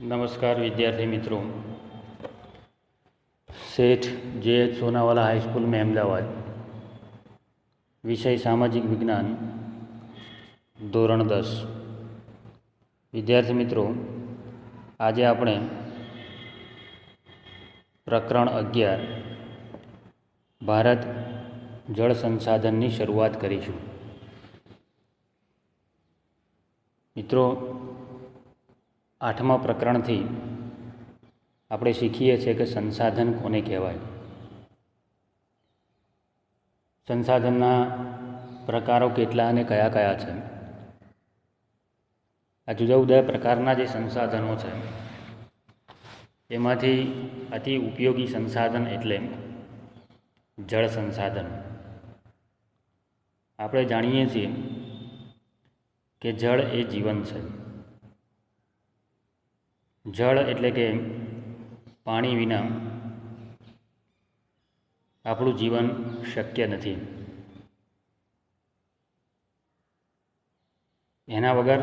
नमस्कार विद्यार्थी मित्रों। सेठ जे सोनावाला हाई स्कूल में अहमदाबाद, विषय सामाजिक विज्ञान, धोरण 10। विद्यार्थी मित्रों, आज आपणे प्रकरण 11 भारत जल संसाधन की शुरुआत करीशुं। मित्रों, 8मा प्रकरण थी આપણે શીખીએ છીએ કે સંસાધન કોને કહેવાય। સંસાધનના પ્રકારો કેટલા અને કયા કયા છે। આ જુદા જુદા પ્રકારના જે સંસાધનો છે એમાંથી અતિ ઉપયોગી સંસાધન એટલે જળ સંસાધન। આપણે જાણીએ છીએ કે જળ એ જીવન છે। જળ એટલે કે પાણી વિના આપણું જીવન શક્ય નથી। એના વગર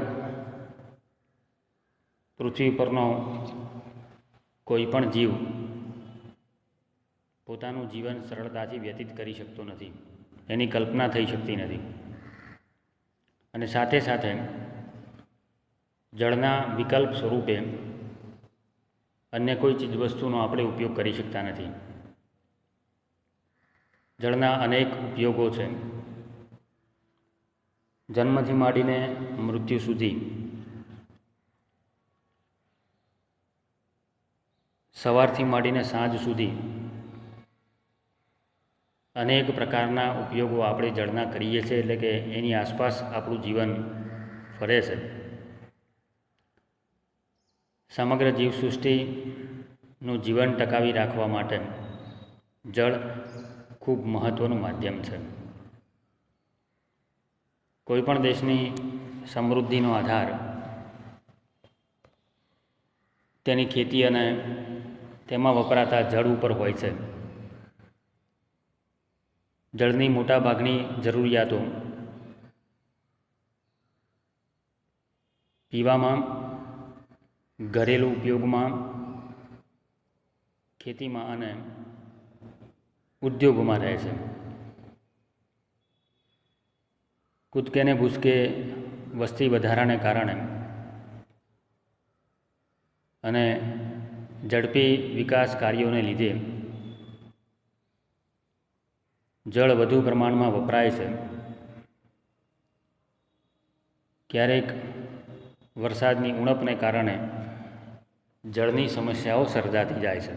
પૃથ્વી પરનો કોઈ પણ જીવ પોતાનું જીવન સરળતાથી વ્યતીત કરી શકતો નથી, એની કલ્પના થઈ શકતી નથી। અને સાથે સાથે જળના વિકલ્પ સ્વરૂપે अन्य कोई चीजवस्तुनो આપણે उपयोग કરી શકતા નથી। જળના અનેક ઉપયોગો છે। જન્મથી માંડીને મૃત્યુ સુધી, સવારથી માંડીને સાંજ સુધી અનેક પ્રકારના ઉપયોગો આપણે જળના કરીએ છીએ, એટલે કે એની આસપાસ આપણું જીવન ફરે છે। સમગ્ર જીવસૃષ્ટિનું જીવન ટકાવી રાખવા માટે જળ ખૂબ મહત્ત્વનું માધ્યમ છે। કોઈપણ દેશની સમૃદ્ધિનો આધાર તેની ખેતી અને તેમાં વપરાતા જળ ઉપર હોય છે। જળની મોટાભાગની જરૂરિયાતો પીવામાં, ઘરેલું ઉપયોગમાં, ખેતીમાં અને ઉદ્યોગોમાં રહે છે। કૂદકે ને ભૂસકે વસ્તી વધારાને કારણે અને ઝડપી વિકાસ કાર્યોને લીધે જળ વધુ પ્રમાણમાં વપરાય છે। ક્યારેક વરસાદની ઉણપને કારણે જળની સમસ્યાઓ સર્જાતી જાય છે।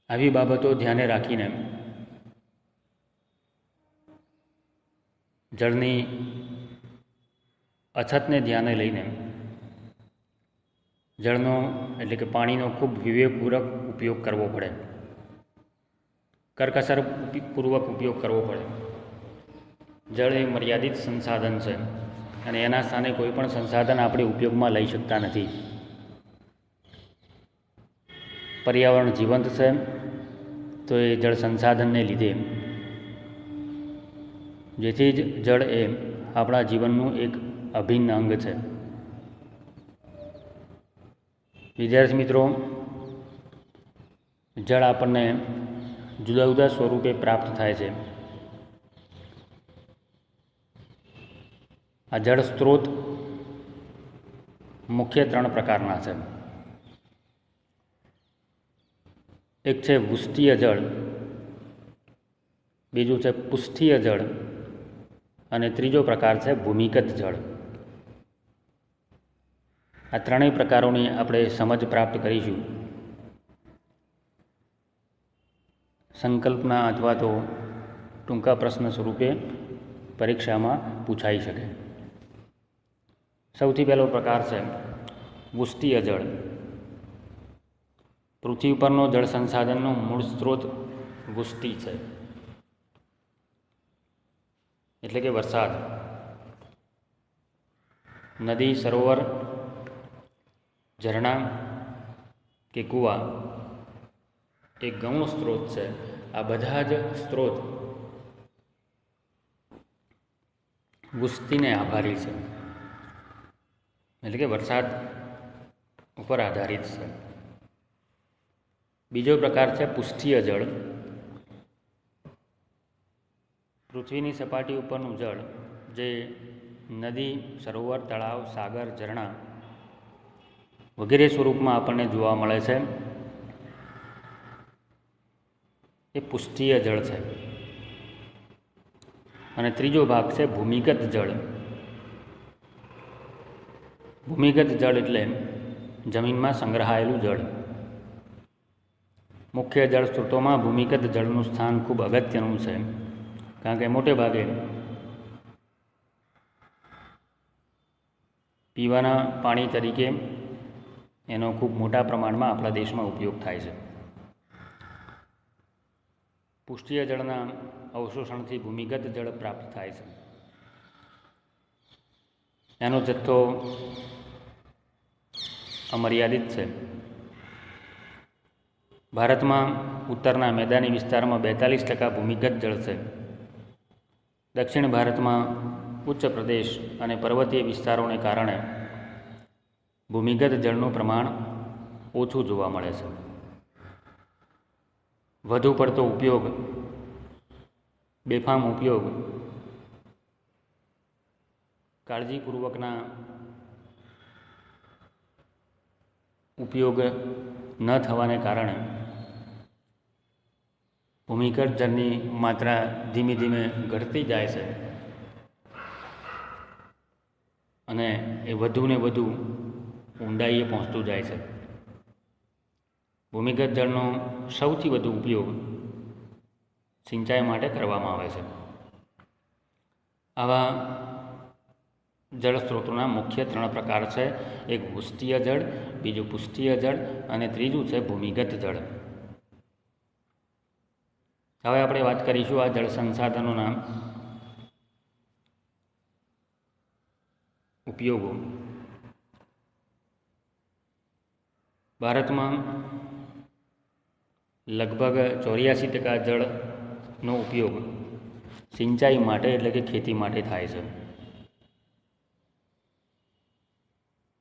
આવી બાબતો ધ્યાને રાખીને જળની અછતને ધ્યાને લઈને જળનો એટલે કે પાણીનો ખૂબ વિવેકપૂર્વક ઉપયોગ કરવો પડે, કરકસરપૂર્વક ઉપયોગ કરવો પડે। જળ એ મર્યાદિત સંસાધન છે અને એના સ્થાને કોઈ પણ સંસાધન આપણે ઉપયોગમાં લઈ શકતા નથી। પર્યાવરણ જીવંત છે તો એ જળ સંસાધનને લીધે, જેથી જ જળ એ આપણા જીવનનું એક અભિન્ન અંગ છે। વિદ્યાર્થી મિત્રો, જળ આપણને જુદા જુદા સ્વરૂપે પ્રાપ્ત થાય છે। આ જળ સ્ત્રોત મુખ્ય 3 પ્રકારના છે। એક છે વૃષ્ટિય જળ, બીજું છે પૃષ્ઠીય જળ અને ત્રીજો પ્રકાર છે ભૂમિગત જળ। આ ત્રણેય પ્રકારોની આપણે સમજ પ્રાપ્ત કરીશું સંકલ્પના અથવા તો ટૂંકા પ્રશ્ન સ્વરૂપે પરીક્ષામાં પૂછાઈ શકે। સૌથી પહેલો પ્રકાર છે વૃષ્ટિય જળ। પૃથ્વી પરનો જળ સંસાધનનો મૂળ સ્ત્રોત વૃષ્ટિ છે, એટલે કે વરસાદ। નદી, સરોવર, ઝરણા કે કૂવા એ ગૌણ સ્ત્રોત છે। આ બધા જ સ્ત્રોત વૃષ્ટિને આભારી છે। એટલે કે વરસાદ ઉપર આધારિત છે. બીજો પ્રકાર છે પૃષ્ઠીય જળ. પૃથ્વીની સપાટી ઉપરનું જળ જે નદી, સરોવર, તળાવ, સાગર, ઝરણા વગેરે સ્વરૂપમાં આપણને જોવા મળે છે એ પૃષ્ઠીય જળ છે. અને ત્રીજો ભાગ છે ભૂમિગત જળ. ભૂમિગત જળ એટલે જમીનમાં સંગ્રહાયેલું જળ. મુખ્ય જળ સ્ત્રોતોમાં ભૂમિગત જળનું સ્થાન ખૂબ અગત્યનું છે, કારણ કે મોટે ભાગે પીવાના પાણી તરીકે એનો ખૂબ મોટા પ્રમાણમાં આપણા દેશમાં ઉપયોગ થાય છે. પૃષ્ઠીય જળના અવશોષણથી ભૂમિગત જળ પ્રાપ્ત થાય છે. એનો જથ્થો અમર્યાદિત છે. ભારતમાં ઉત્તરના મેદાની વિસ્તારમાં 42% ભૂમિગત જળ છે. દક્ષિણ ભારતમાં ઉચ્ચ પ્રદેશ અને પર્વતીય વિસ્તારોને કારણે ભૂમિગત જળનું પ્રમાણ ઓછું જોવા મળે છે. વધુ પડતો ઉપયોગ, બેફામ ઉપયોગ, કાળજીપૂર્વકના ઉપયોગ ન થવાને કારણે ભૂમિગત જળની માત્રા ધીમે ધીમે ઘટતી જાય છે અને એ વધુને વધુ ઊંડાઈએ પહોંચતું જાય છે. ભૂમિગત જળનો સૌથી વધુ ઉપયોગ સિંચાઈ માટે કરવામાં આવે છે. આવા જળ સ્ત્રોતોના મુખ્ય 3 પ્રકાર છે. એક વૃષ્ટીય જળ, બીજું પૃષ્ઠીય જળ અને ત્રીજું છે ભૂમિગત જળ. હવે આપણે વાત કરીશું આ જળ સંસાધનોના ઉપયોગો. ભારતમાં લગભગ 84% જળનો ઉપયોગ સિંચાઈ માટે એટલે કે ખેતી માટે થાય છે.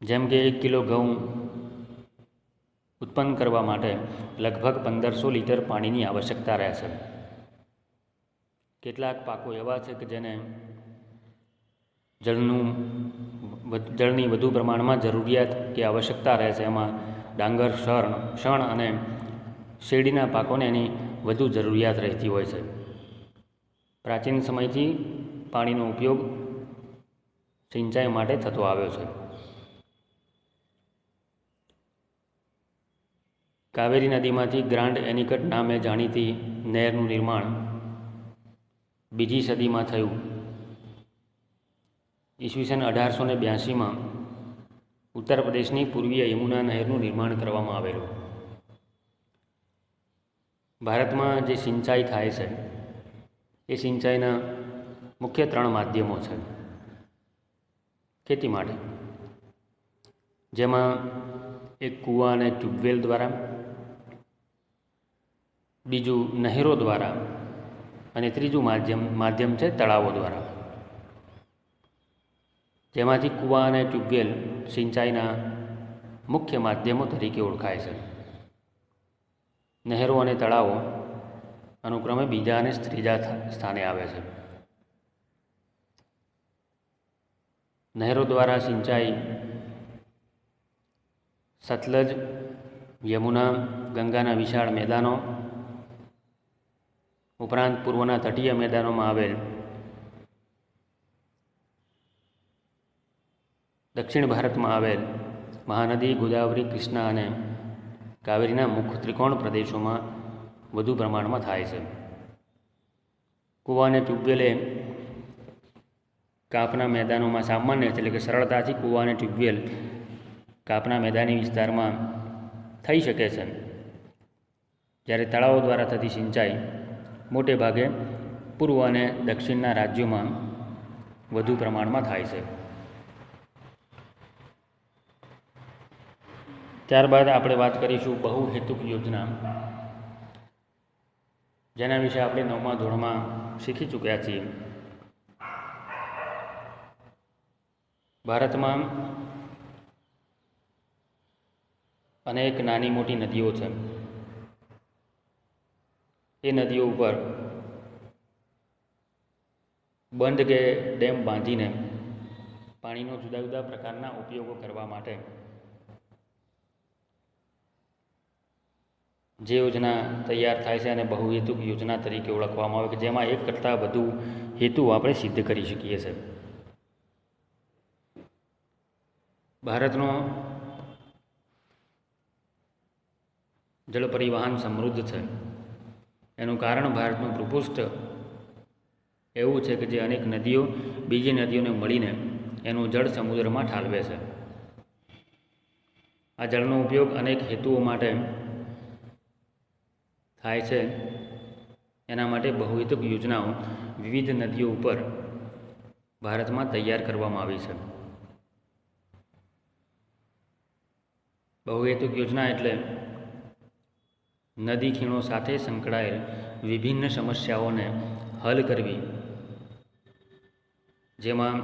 જેમ કે 1 કિલો ઘઉં ઉત્પન્ન કરવા માટે લગભગ 1500 લીટર પાણીની આવશ્યકતા રહે છે. કેટલાક પાકો એવા છે કે જેને જળની વધુ પ્રમાણમાં જરૂરિયાત કે આવશ્યકતા રહે છે. એમાં ડાંગર, શણ અને શેરડીના પાકોને એની વધુ જરૂરિયાત રહેતી હોય છે. પ્રાચીન સમયથી પાણીનો ઉપયોગ સિંચાઈ માટે થતો આવ્યો છે. કાવેરી નદીમાંથી ગ્રાન્ડ એનિકટ નામે જાણીતી નહેરનું નિર્માણ 2જી સદીમાં થયું. ઈસવીસન 1882માં ઉત્તર પ્રદેશની પૂર્વીય યમુના નહેરનું નિર્માણ કરવામાં આવેલું. ભારતમાં જે સિંચાઈ થાય છે એ સિંચાઈના મુખ્ય 3 માધ્યમો છે ખેતી માટે, જેમાં એક કૂવા અને ટ્યુબવેલ દ્વારા, બીજું નહેરો દ્વારા અને ત્રીજું માધ્યમ છે તળાવો દ્વારા. જેમાંથી કૂવા અને ટ્યુબવેલ સિંચાઈના મુખ્ય માધ્યમો તરીકે ઓળખાય છે. નહેરો અને તળાવો અનુક્રમે બીજા અને ત્રીજા સ્થાને આવે છે. નહેરો દ્વારા સિંચાઈ સતલજ, યમુના, ગંગાના વિશાળ મેદાનો ઉપરાંત પૂર્વના તટીય મેદાનોમાં આવેલ દક્ષિણ ભારતમાં આવેલ મહાનદી, ગોદાવરી, કૃષ્ણા અને કાવેરીના મુખ્ય ત્રિકોણ પ્રદેશોમાં વધુ પ્રમાણમાં થાય છે. કૂવા અને ટ્યુબવેલે કાપના મેદાનોમાં સામાન્ય એટલે કે સરળતાથી કૂવા અને ટ્યુબવેલ કાપના મેદાની વિસ્તારમાં થઈ શકે છે, જ્યારે તળાવો દ્વારા થતી સિંચાઈ મોટે ભાગે પૂર્વ અને દક્ષિણના રાજ્યોમાં વધુ પ્રમાણમાં થાય છે. ત્યારબાદ આપણે વાત કરીશું બહુહેતુક યોજના, જેના વિશે આપણે 9મા ધોરણમાં શીખી ચૂક્યા છીએ. ભારતમાં અનેક નાની મોટી નદીઓ છે. એ નદીઓ ઉપર બંધ કે ડેમ બાંધીને પાણીનો જુદા જુદા પ્રકારના ઉપયોગો કરવા માટે જે યોજના તૈયાર થાય છે અને બહુહેતુક યોજના તરીકે ઓળખવામાં આવે કે જેમાં એક કરતાં વધુ હેતુ આપણે સિદ્ધ કરી શકીએ છીએ. ભારતનો જળ પરિવહન સમૃદ્ધ છે. એનું કારણ ભારતનું ભૂપૃષ્ઠ એવું છે કે જે અનેક નદીઓ બીજી નદીઓને મળીને એનું જળ સમુદ્રમાં ઠાલવે છે. આ જળનો ઉપયોગ અનેક હેતુઓ માટે થાય છે. એના માટે બહુહેતુક યોજનાઓ વિવિધ નદીઓ ઉપર ભારતમાં તૈયાર કરવામાં આવી છે. બહુહેતુક યોજના એટલે નદી ખીણો સાથે સંકળાયેલ વિભિન્ન સમસ્યાઓને હલ કરવી, જેમાં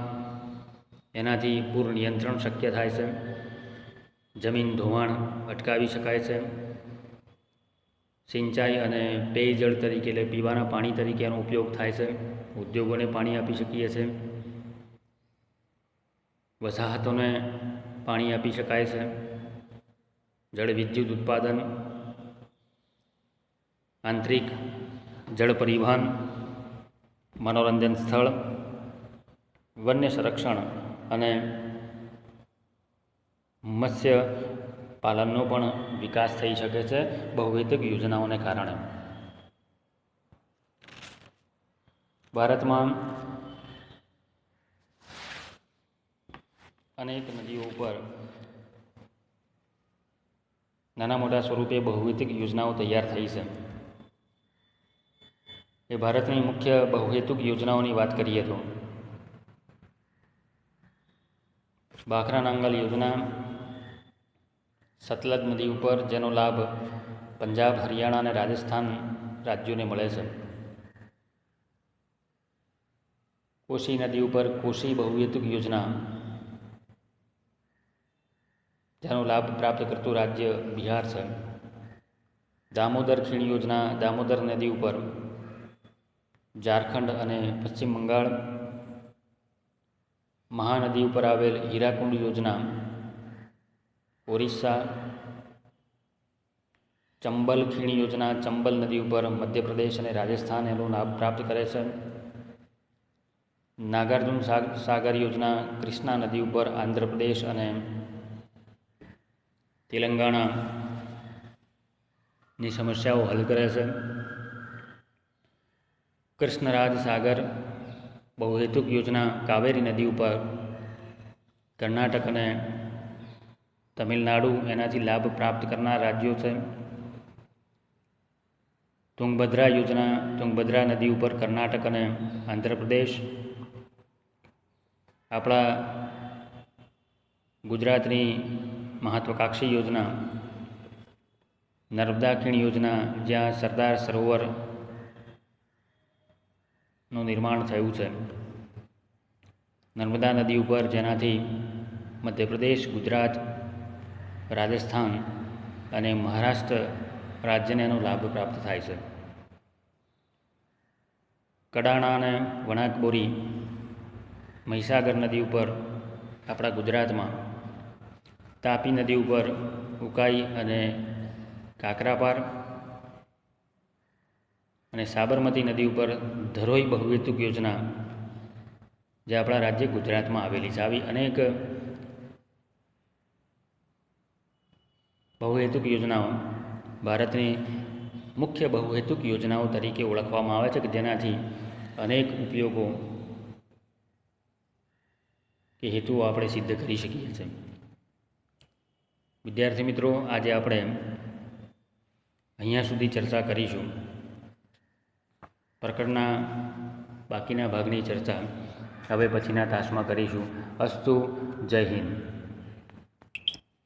એનાથી પૂર નિયંત્રણ શક્ય થાય છે, જમીન ધોવાણ અટકાવી શકાય છે, સિંચાઈ અને પેયજળ તરીકે એટલે પીવાના પાણી તરીકે એનો ઉપયોગ થાય છે, ઉદ્યોગોને પાણી આપી શકીએ છીએ, વસાહતોને પાણી આપી શકાય છે, જળ વિદ્યુત ઉત્પાદન, આંતરિક જળ પરિવહન, મનોરંજન સ્થળ, વન્ય સંરક્ષણ અને મત્સ્ય પાલનનો પણ વિકાસ થઈ શકે છે બહુહેતુક યોજનાઓને કારણે. ભારતમાં અનેક નદીઓ ઉપર નાના મોટા સ્વરૂપે બહુહેતુક યોજનાઓ તૈયાર થઈ છે. એ ભારતની મુખ્ય બહુહેતુક યોજનાઓની વાત કરીએ તો ભાખરા નાંગલ યોજના સતલજ નદી ઉપર, જેનો લાભ પંજાબ, હરિયાણા અને રાજસ્થાન રાજ્યોને મળે છે. કોસી નદી ઉપર કોસી બહુહેતુક યોજના, જેનો લાભ પ્રાપ્ત કરતું રાજ્ય બિહાર છે. દામોદર ખીણ યોજના દામોદર નદી ઉપર ઝારખંડ અને પશ્ચિમ બંગાળ. મહાનદી ઉપર આવેલ હીરાકુંડ યોજના ઓરિસ્સા. ચંબલ ખીણ યોજના ચંબલ નદી ઉપર મધ્યપ્રદેશ અને રાજસ્થાન એનો લાભ પ્રાપ્ત કરે છે. નાગાર્જુન સાગર યોજના કૃષ્ણા નદી ઉપર આંધ્રપ્રદેશ અને તેલંગાણાની સમસ્યાઓ હલ કરે છે. કૃષ્ણરાજ સાગર બહુહેતુક યોજના કાવેરી નદી ઉપર કર્ણાટક અને તમિલનાડુ એનાથી લાભ પ્રાપ્ત કરનાર રાજ્યો છે. તુંગભદ્રા યોજના તુંગભદ્રા નદી ઉપર કર્ણાટક અને આંધ્રપ્રદેશ. આપણા ગુજરાતની મહત્વાકાંક્ષી યોજના નર્મદા ખીણ યોજના, જ્યાં સરદાર સરોવરનું નિર્માણ થયું છે નર્મદા નદી ઉપર, જેનાથી મધ્યપ્રદેશ, ગુજરાત, રાજસ્થાન અને મહારાષ્ટ્ર રાજ્યને એનો લાભ પ્રાપ્ત થાય છે. કડાણા અને વણાકબોરી મહીસાગર નદી ઉપર આપણા ગુજરાતમાં. તાપી નદી ઉપર ઉકાઈ અને કાકરાપાર. અને સાબરમતી નદી ઉપર ધરોઈ બહુહેતુક યોજના, જે આપણા રાજ્ય ગુજરાતમાં આવેલી છે. આવી અનેક બહુહેતુક યોજનાઓ ભારતની મુખ્ય બહુહેતુક યોજનાઓ તરીકે ઓળખવામાં આવે છે કે જેનાથી અનેક ઉપયોગો કે હેતુઓ આપણે સિદ્ધ કરી શકીએ છીએ. વિદ્યાર્થી મિત્રો, આજે આપણે અહીંયા સુધી ચર્ચા કરીશું. પ્રકરણના બાકીના ભાગની ચર્ચા હવે પછીના તાસમાં કરીશું. અસ્તુ. જય હિન્દ.